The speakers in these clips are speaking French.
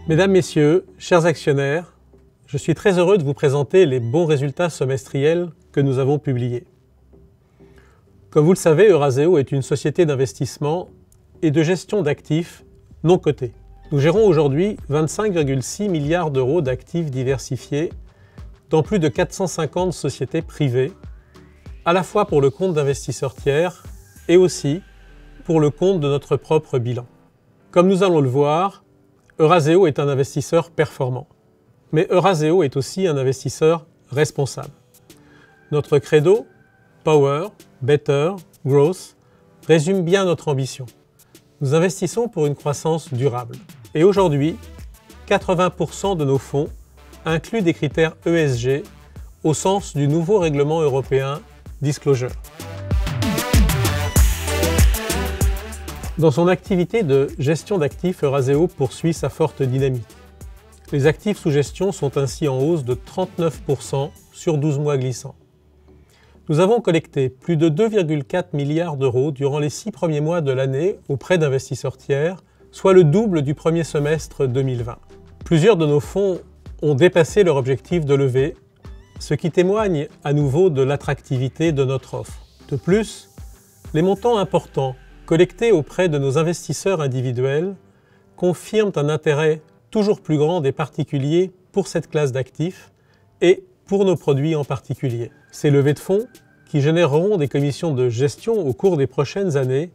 Mesdames, Messieurs, chers actionnaires, je suis très heureux de vous présenter les bons résultats semestriels que nous avons publiés. Comme vous le savez, Eurazeo est une société d'investissement et de gestion d'actifs non cotés. Nous gérons aujourd'hui 25,6 milliards d'euros d'actifs diversifiés dans plus de 450 sociétés privées, à la fois pour le compte d'investisseurs tiers et aussi pour le compte de notre propre bilan. Comme nous allons le voir, Eurazeo est un investisseur performant. Mais Eurazeo est aussi un investisseur responsable. Notre credo, Power, Better, Growth, résume bien notre ambition. Nous investissons pour une croissance durable. Et aujourd'hui, 80% de nos fonds incluent des critères ESG au sens du nouveau règlement européen Disclosure. Dans son activité de gestion d'actifs, Eurazeo poursuit sa forte dynamique. Les actifs sous gestion sont ainsi en hausse de 39% sur 12 mois glissants. Nous avons collecté plus de 2,4 milliards d'euros durant les 6 premiers mois de l'année auprès d'investisseurs tiers, soit le double du premier semestre 2020. Plusieurs de nos fonds ont dépassé leur objectif de levée, ce qui témoigne à nouveau de l'attractivité de notre offre. De plus, les montants importants collectés auprès de nos investisseurs individuels confirment un intérêt toujours plus grand des particuliers pour cette classe d'actifs et pour nos produits en particulier. Ces levées de fonds, qui généreront des commissions de gestion au cours des prochaines années,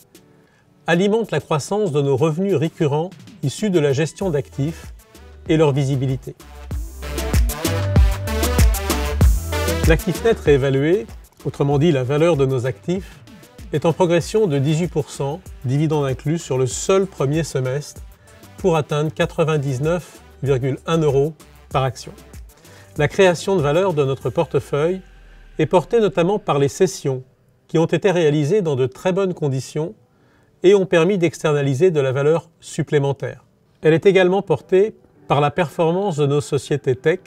alimentent la croissance de nos revenus récurrents issus de la gestion d'actifs et leur visibilité. L'actif net réévalué, autrement dit la valeur de nos actifs, est en progression de 18%, dividendes inclus, sur le seul premier semestre, pour atteindre 99,1 € par action. La création de valeur de notre portefeuille est portée notamment par les cessions, qui ont été réalisées dans de très bonnes conditions et ont permis d'externaliser de la valeur supplémentaire. Elle est également portée par la performance de nos sociétés tech,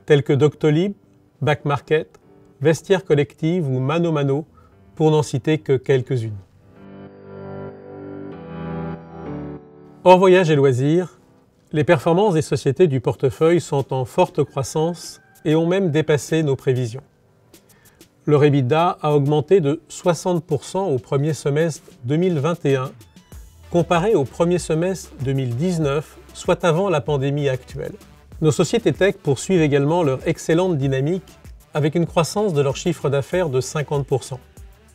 telles que Doctolib, Back Market, Vestiaire Collective ou Mano Mano, pour n'en citer que quelques-unes. Hors voyage et loisirs, les performances des sociétés du portefeuille sont en forte croissance et ont même dépassé nos prévisions. Leur EBITDA a augmenté de 60% au premier semestre 2021, comparé au premier semestre 2019, soit avant la pandémie actuelle. Nos sociétés tech poursuivent également leur excellente dynamique avec une croissance de leur chiffre d'affaires de 50%.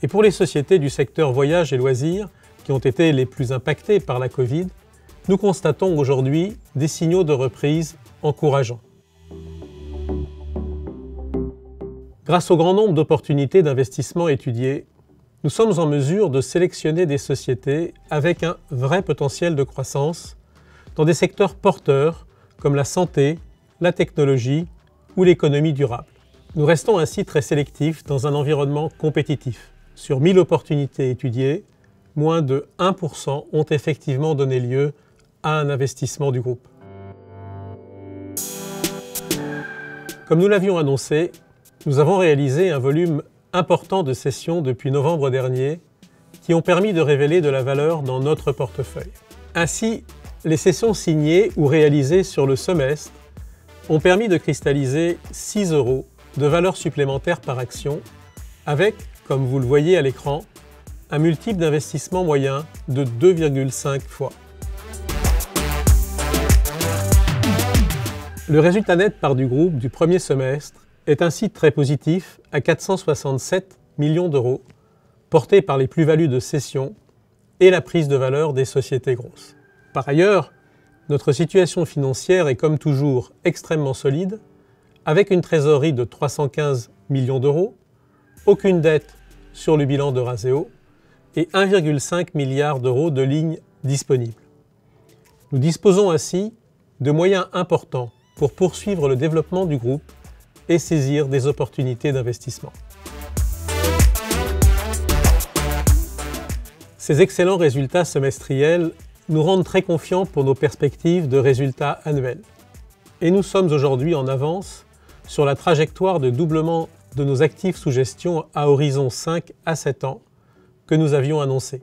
Et pour les sociétés du secteur voyage et loisirs, qui ont été les plus impactées par la Covid, nous constatons aujourd'hui des signaux de reprise encourageants. Grâce au grand nombre d'opportunités d'investissement étudiées, nous sommes en mesure de sélectionner des sociétés avec un vrai potentiel de croissance dans des secteurs porteurs comme la santé, la technologie ou l'économie durable. Nous restons ainsi très sélectifs dans un environnement compétitif. Sur 1000 opportunités étudiées, moins de 1% ont effectivement donné lieu à un investissement du groupe. Comme nous l'avions annoncé, nous avons réalisé un volume important de cessions depuis novembre dernier qui ont permis de révéler de la valeur dans notre portefeuille. Ainsi, les cessions signées ou réalisées sur le semestre ont permis de cristalliser 6 € de valeur supplémentaire par action avec, comme vous le voyez à l'écran, un multiple d'investissement moyen de 2,5 fois. Le résultat net part du groupe du premier semestre est ainsi très positif à 467 millions d'euros, porté par les plus-values de cession et la prise de valeur des sociétés grosses. Par ailleurs, notre situation financière est comme toujours extrêmement solide, avec une trésorerie de 315 millions d'euros, aucune dette sur le bilan d'Eurazeo et 1,5 milliard d'euros de lignes disponibles. Nous disposons ainsi de moyens importants pour poursuivre le développement du groupe et saisir des opportunités d'investissement. Ces excellents résultats semestriels nous rendent très confiants pour nos perspectives de résultats annuels. Et nous sommes aujourd'hui en avance sur la trajectoire de doublement de nos actifs sous gestion à horizon 5 à 7 ans que nous avions annoncé.